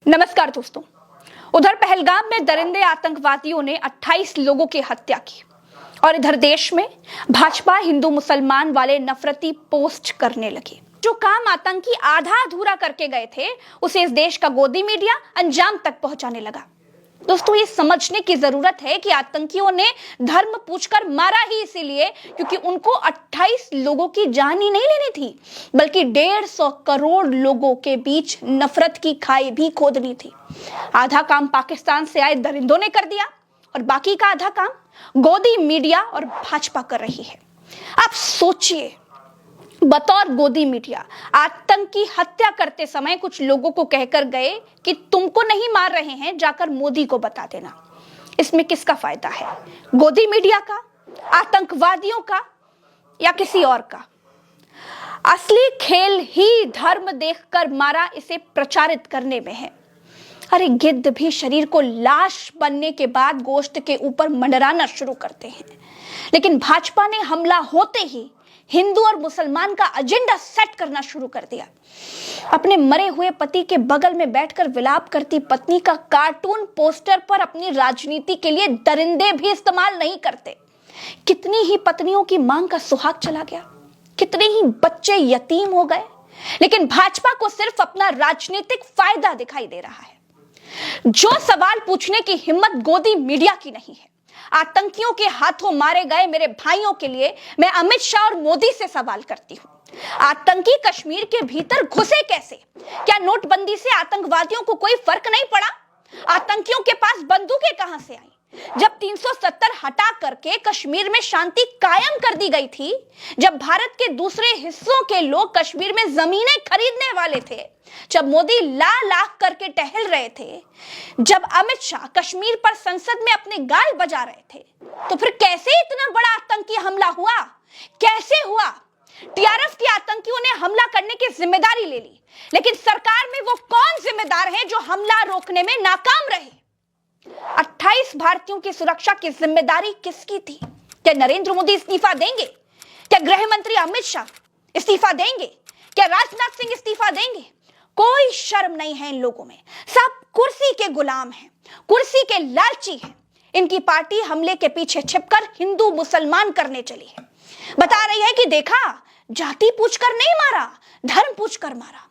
नमस्कार दोस्तों। उधर पहलगाम में दरिंदे आतंकवादियों ने 28 लोगों की हत्या की और इधर देश में भाजपा हिंदू मुसलमान वाले नफरती पोस्ट करने लगी। जो काम आतंकी आधा अधूरा करके गए थे उसे इस देश का गोदी मीडिया अंजाम तक पहुंचाने लगा। दोस्तों, ये समझने की जरूरत है कि आतंकियों ने धर्म पूछकर मारा ही इसीलिए क्योंकि उनको 28 लोगों की जान ही नहीं लेनी थी, बल्कि 150 करोड़ लोगों के बीच नफरत की खाई भी खोदनी थी। आधा काम पाकिस्तान से आए दरिंदों ने कर दिया और बाकी का आधा काम गोदी मीडिया और भाजपा कर रही है। आप सोचिए, बतौर गोदी मीडिया आतंकी हत्या करते समय कुछ लोगों को कहकर गए कि तुमको नहीं मार रहे हैं, जाकर मोदी को बता देना। इसमें किसका फायदा है, गोदी मीडिया का, आतंकवादियों का या किसी और का? असली खेल ही धर्म देखकर मारा इसे प्रचारित करने में है। अरे गिद्ध भी शरीर को लाश बनने के बाद गोश्त के ऊपर मंडराना शुरू करते हैं, लेकिन भाजपा ने हमला होते ही हिंदू और मुसलमान का एजेंडा सेट करना शुरू कर दिया। अपने मरे हुए पति के बगल में बैठकर विलाप करती पत्नी का कार्टून पोस्टर पर अपनी राजनीति के लिए दरिंदे भी इस्तेमाल नहीं करते। कितनी ही पत्नियों की मांग का सुहाग चला गया, कितने ही बच्चे यतीम हो गए, लेकिन भाजपा को सिर्फ अपना राजनीतिक फायदा दिखाई दे रहा है। जो सवाल पूछने की हिम्मत गोदी मीडिया की नहीं है। आतंकियों के हाथों मारे गए मेरे भाइयों के लिए मैं अमित शाह और मोदी से सवाल करती हूं, आतंकी कश्मीर के भीतर घुसे कैसे? क्या नोटबंदी से आतंकवादियों को कोई फर्क नहीं पड़ा? आतंकियों के पास बंदूकें कहां से आई? जब 370 हटा करके कश्मीर में शांति कायम कर दी गई थी, जब भारत के दूसरे हिस्सों के लोग कश्मीर में जमीनें खरीदने वाले थे, जब मोदी लाख करके टहल रहे थे, जब अमित शाह कश्मीर पर संसद में अपने गाल बजा रहे थे, तो फिर कैसे इतना बड़ा आतंकी हमला हुआ? कैसे हुआ? टीआरएफ के आतंकियों ने हमला करने की जिम्मेदारी ले ली, लेकिन सरकार में वो कौन जिम्मेदार है जो हमला रोकने में नाकाम रहे? 28 भारतीयों की सुरक्षा की जिम्मेदारी किसकी थी? क्या नरेंद्र मोदी इस्तीफा देंगे? क्या गृह मंत्री अमित शाह इस्तीफा देंगे? क्या राजनाथ सिंह इस्तीफा देंगे? कोई शर्म नहीं है इन लोगों में। सब कुर्सी के गुलाम हैं, कुर्सी के लालची हैं। इनकी पार्टी हमले के पीछे छिपकर हिंदू मुसलमान करने चली है। बता रही है कि देखा, जाति पूछकर नहीं मारा, धर्म पूछकर मारा।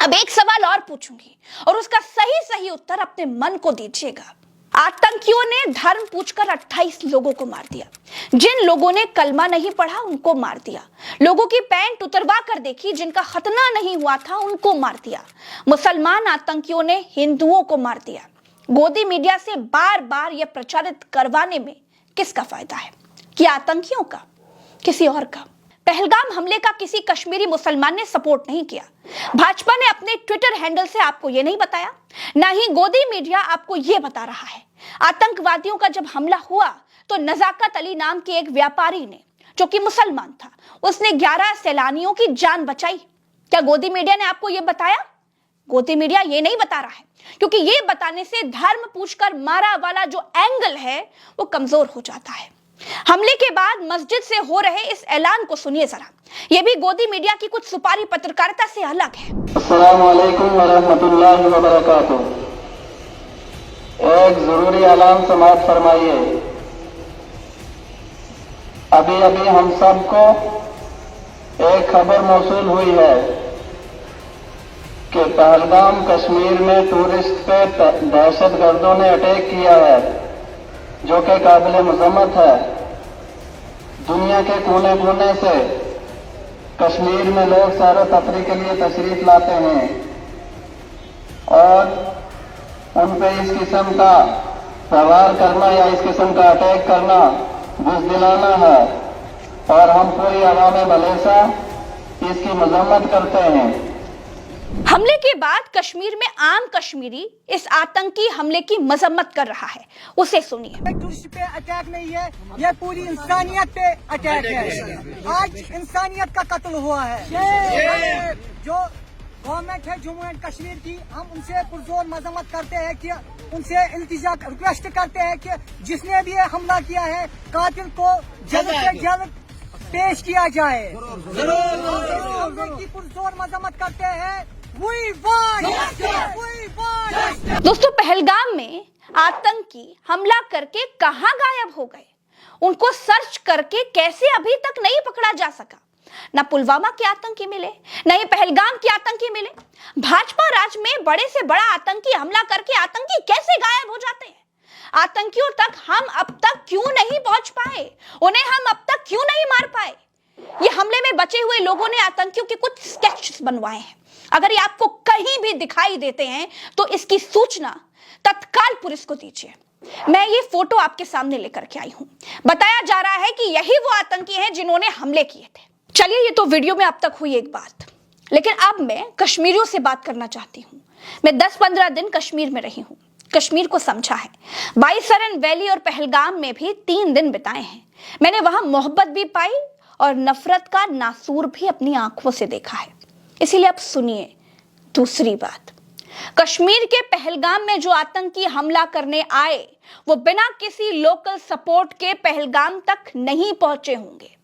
अब एक सवाल और पूछूंगी और उसका सही उत्तर अपने मन को दीजिएगा। आतंकियों ने धर्म पूछकर 28 लोगों को मार दिया। जिन लोगों ने कलमा नहीं पढ़ा उनको मार दिया। लोगों की पैंट उतरवा कर देखी, जिनका खतना नहीं हुआ था उनको मार दिया। मुसलमान आतंकियों ने हिंदुओं को मार दिया। गोदी मीडिया से बार बार यह प्रचारित करवाने में किसका फायदा है? कि आतंकियों का, किसी और का? पहलगाम हमले का किसी कश्मीरी मुसलमान ने सपोर्ट नहीं किया। भाजपा ने अपने ट्विटर हैंडल से आपको यह नहीं बताया, ना ही गोदी मीडिया आपको यह बता रहा है। आतंकवादियों का जब हमला हुआ तो नजाकत अली नाम के एक व्यापारी ने, जो कि मुसलमान था, उसने 11 सैलानियों की जान बचाई। क्या गोदी मीडिया ने आपको यह बताया? गोदी मीडिया ये नहीं बता रहा है, क्योंकि ये बताने से धर्म पूछकर मारा वाला जो एंगल है वो कमजोर हो जाता है। हमले के बाद मस्जिद से हो रहे इस ऐलान को सुनिए जरा। ये भी गोदी मीडिया की कुछ सुपारी पत्रकारिता से अलग है। अस्सलाम वालेकुम वरहमतुल्लाहि वबरकातुहू। एक जरूरी ऐलान समाअत फरमाइए। अभी अभी हम सबको एक खबर मौसूल हुई है कि पहलगाम कश्मीर में टूरिस्ट पे दहशतगर्दों ने अटैक किया है, जो कि काबिल मजम्मत है। दुनिया के कोने कोने से कश्मीर में लोग सैर तफरी के लिए तशरीफ लाते हैं और उन पे इस किस्म का प्रहार करना या इस किस्म का अटैक करना बुज़दिलाना है और हम पूरी अवाम मलेसा इसकी मजम्मत करते हैं। हमले के बाद कश्मीर में आम कश्मीरी इस आतंकी हमले की मजम्मत कर रहा है, उसे सुनिए। टूरिस्ट पे अटैक नहीं है, यह पूरी इंसानियत पे अटैक है। आज इंसानियत का कत्ल हुआ है। जो गवर्नमेंट है जम्मू एंड कश्मीर की, हम उनसे पुरजोर मजम्मत करते हैं कि उनसे इल्तिजा रिक्वेस्ट करते हैं कि जिसने भी हमला किया है कातिल को जल्द से जल्द पेश किया जाए। जरूर की पुरजोर मजम्मत करते हैं। We want justice. We want दोस्तों, पहलगाम में आतंकी हमला करके कहां गायब हो गए? उनको सर्च करके कैसे अभी तक नहीं पकड़ा जा सका? ना पुलवामा के आतंकी मिले, न ही पहलगाम के आतंकी मिले। भाजपा राज में बड़े से बड़ा आतंकी हमला करके आतंकी कैसे गायब हो जाते हैं? आतंकियों तक हम अब तक क्यों नहीं पहुंच पाए? उन्हें हम अब तक क्यों नहीं मार पाए? ये हमले में बचे हुए लोगों ने आतंकियों के कुछ स्केचेस बनवाए हैं। अगर ये आपको कहीं भी दिखाई देते हैं तो इसकी सूचना तत्काल पुलिस को दीजिए। मैं ये फोटो आपके सामने लेकर के आई हूं। बताया जा रहा है कि यही वो आतंकी हैं जिन्होंने हमले किए थे। चलिए, ये तो वीडियो में अब तक हुई एक बात, लेकिन अब मैं कश्मीरियों से बात करना चाहती हूँ। मैं 10-15 दिन कश्मीर में रही हूँ, कश्मीर को समझा है। बाईसरन वैली और पहलगाम में भी 3 दिन बिताए हैं। मैंने वहां मोहब्बत भी पाई और नफरत का नासूर भी अपनी आंखों से देखा है। इसीलिए अब सुनिए दूसरी बात। कश्मीर के पहलगाम में जो आतंकी हमला करने आए वो बिना किसी लोकल सपोर्ट के पहलगाम तक नहीं पहुंचे होंगे।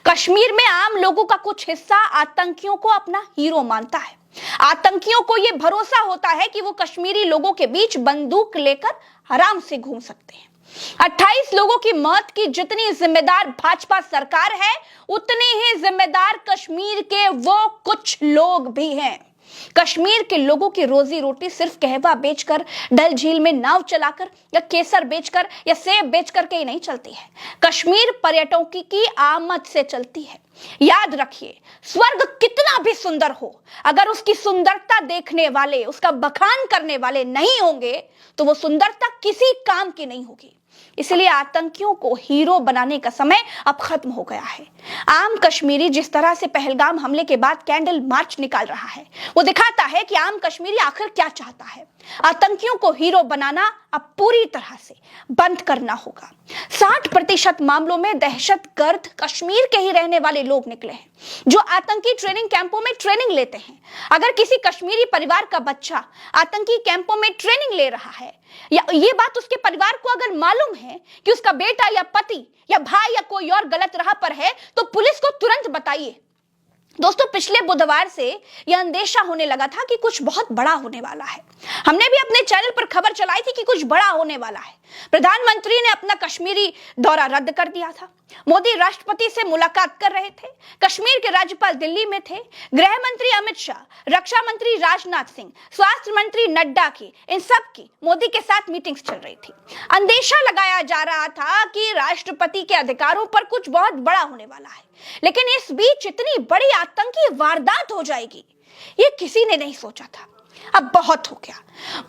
कश्मीर में आम लोगों का कुछ हिस्सा आतंकियों को अपना हीरो मानता है। आतंकियों को यह भरोसा होता है कि वो कश्मीरी लोगों के बीच बंदूक लेकर आराम से घूम सकते हैं। 28 लोगों की मौत की जितनी जिम्मेदार भाजपा सरकार है, उतनी ही जिम्मेदार कश्मीर के वो कुछ लोग भी हैं। कश्मीर के लोगों की रोजी रोटी सिर्फ कहवा बेचकर, डल झील में नाव चलाकर या केसर बेचकर या सेब बेचकर के ही नहीं चलती है। कश्मीर पर्यटकों की आमद से चलती है। याद रखिए, स्वर्ग कितना भी सुंदर हो, अगर उसकी सुंदरता देखने वाले, उसका बखान करने वाले नहीं होंगे तो वो सुंदरता किसी काम की नहीं होगी। इसलिए आतंकियों को हीरो बनाने का समय अब खत्म हो गया है। आम कश्मीरी जिस तरह से पहलगाम हमले के बाद कैंडल मार्च निकाल रहा है, वो दिखाता है कि आम कश्मीरी आखिर क्या चाहता है। आतंकियों को हीरो बनाना अब पूरी तरह से बंद करना होगा। 60% मामलों में दहशतगर्द कश्मीर के ही रहने वाले लोग निकले हैं, जो आतंकी ट्रेनिंग कैंपों में ट्रेनिंग लेते हैं। अगर किसी कश्मीरी परिवार का बच्चा आतंकी कैंपों में ट्रेनिंग ले रहा है, या ये बात उसके परिवार को अगर मालूम है कि उसका बेटा या पति या भाई या कोई और गलत राह पर है, तो पुलिस को तुरंत बताइए। दोस्तों, पिछले बुधवार से यह अंदेशा होने लगा था कि कुछ बहुत बड़ा होने वाला है। हमने भी अपने चैनल पर खबर चलाई थी कि कुछ बड़ा होने वाला है। प्रधानमंत्री ने अपना कश्मीरी दौरा रद्द कर दिया था। मोदी राष्ट्रपति से मुलाकात कर रहे थे। कश्मीर के राज्यपाल दिल्ली में थे। गृह मंत्री अमित शाह, रक्षा मंत्री राजनाथ सिंह, स्वास्थ्य मंत्री नड्डा की, इन सब की मोदी के साथ मीटिंग्स चल रही थी। अंदेशा लगाया जा रहा था कि राष्ट्रपति के अधिकारों पर कुछ बहुत बड़ा होने वाला है, लेकिन इस बीच इतनी बड़ी आतंकी वारदात हो जाएगी, ये किसी ने नहीं सोचा था। अब बहुत हो गया।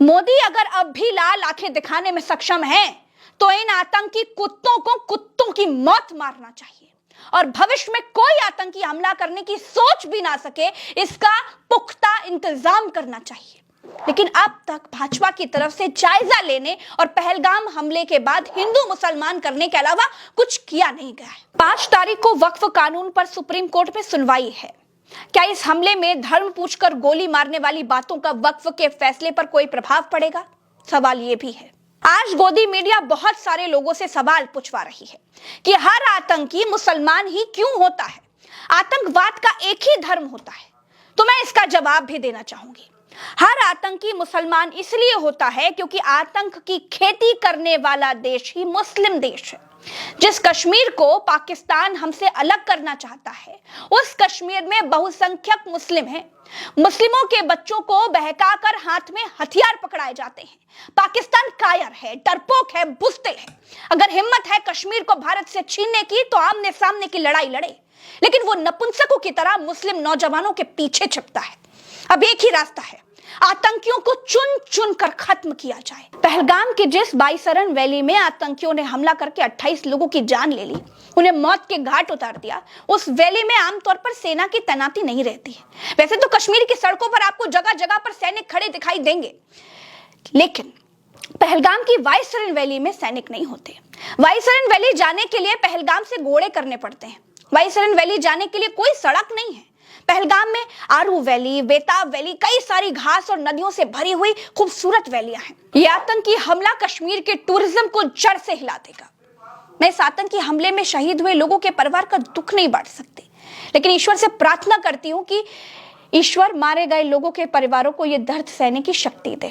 मोदी अगर अब भी लाल आंखें दिखाने में सक्षम हैं, तो इन आतंकी कुत्तों को कुत्तों की मौत मारना चाहिए और भविष्य में कोई आतंकी हमला करने की सोच भी ना सके, इसका पुख्ता इंतजाम करना चाहिए। लेकिन अब तक भाजपा की तरफ से जायजा लेने और पहलगाम हमले के बाद हिंदू मुसलमान करने के अलावा कुछ किया नहीं गया है। 5 तारीख को वक्फ कानून पर सुप्रीम कोर्ट में सुनवाई है। क्या इस हमले में धर्म पूछकर गोली मारने वाली बातों का वक्फ के फैसले पर कोई प्रभाव पड़ेगा? सवाल ये भी है। आज गोदी मीडिया बहुत सारे लोगों से सवाल पूछवा रही है कि हर आतंकी मुसलमान ही क्यों होता है? आतंकवाद का एक ही धर्म होता है। तो मैं इसका जवाब भी देना चाहूंगी। हर आतंकी मुसलमान इसलिए होता है क्योंकि आतंक की खेती करने वाला देश ही मुस्लिम देश है। जिस कश्मीर को पाकिस्तान हमसे अलग करना चाहता है, उस कश्मीर में बहुसंख्यक मुस्लिम हैं। मुस्लिमों के बच्चों को बहकाकर हाथ में हथियार पकड़ाए जाते हैं। पाकिस्तान कायर है, डरपोक है, बुज़दिल है। अगर हिम्मत है कश्मीर को भारत से छीनने की, तो आमने सामने की लड़ाई लड़े, लेकिन वो नपुंसकों की तरह मुस्लिम नौजवानों के पीछे छिपता है। अब एक ही रास्ता है, आतंकियों को चुन चुन कर खत्म किया जाए। पहलगाम के जिस बाईसरन वैली में आतंकियों ने हमला करके 28 लोगों की जान ले ली, उन्हें मौत के घाट उतार दिया, उस वैली में आमतौर पर सेना की तैनाती नहीं रहती है। वैसे तो कश्मीर की सड़कों पर आपको जगह जगह पर सैनिक खड़े दिखाई देंगे, लेकिन पहलगाम की बाईसरन वैली में सैनिक नहीं होते। बाईसरन वैली जाने के लिए पहलगाम से घोड़े करने पड़ते हैं। बाईसरन वैली जाने के लिए कोई सड़क नहीं है। पहलगाम में आरू वैली, बेताब वैली, कई सारी घास और नदियों से भरी हुई खूबसूरत वैलियां हैं। यह आतंकी हमला कश्मीर के टूरिज्म को जड़ से हिला देगा। मैं इस आतंकी हमले में शहीद हुए लोगों के परिवार का दुख नहीं बांट सकती, लेकिन ईश्वर से प्रार्थना करती हूँ कि ईश्वर मारे गए लोगों के परिवारों को यह दर्द सहने की शक्ति दे।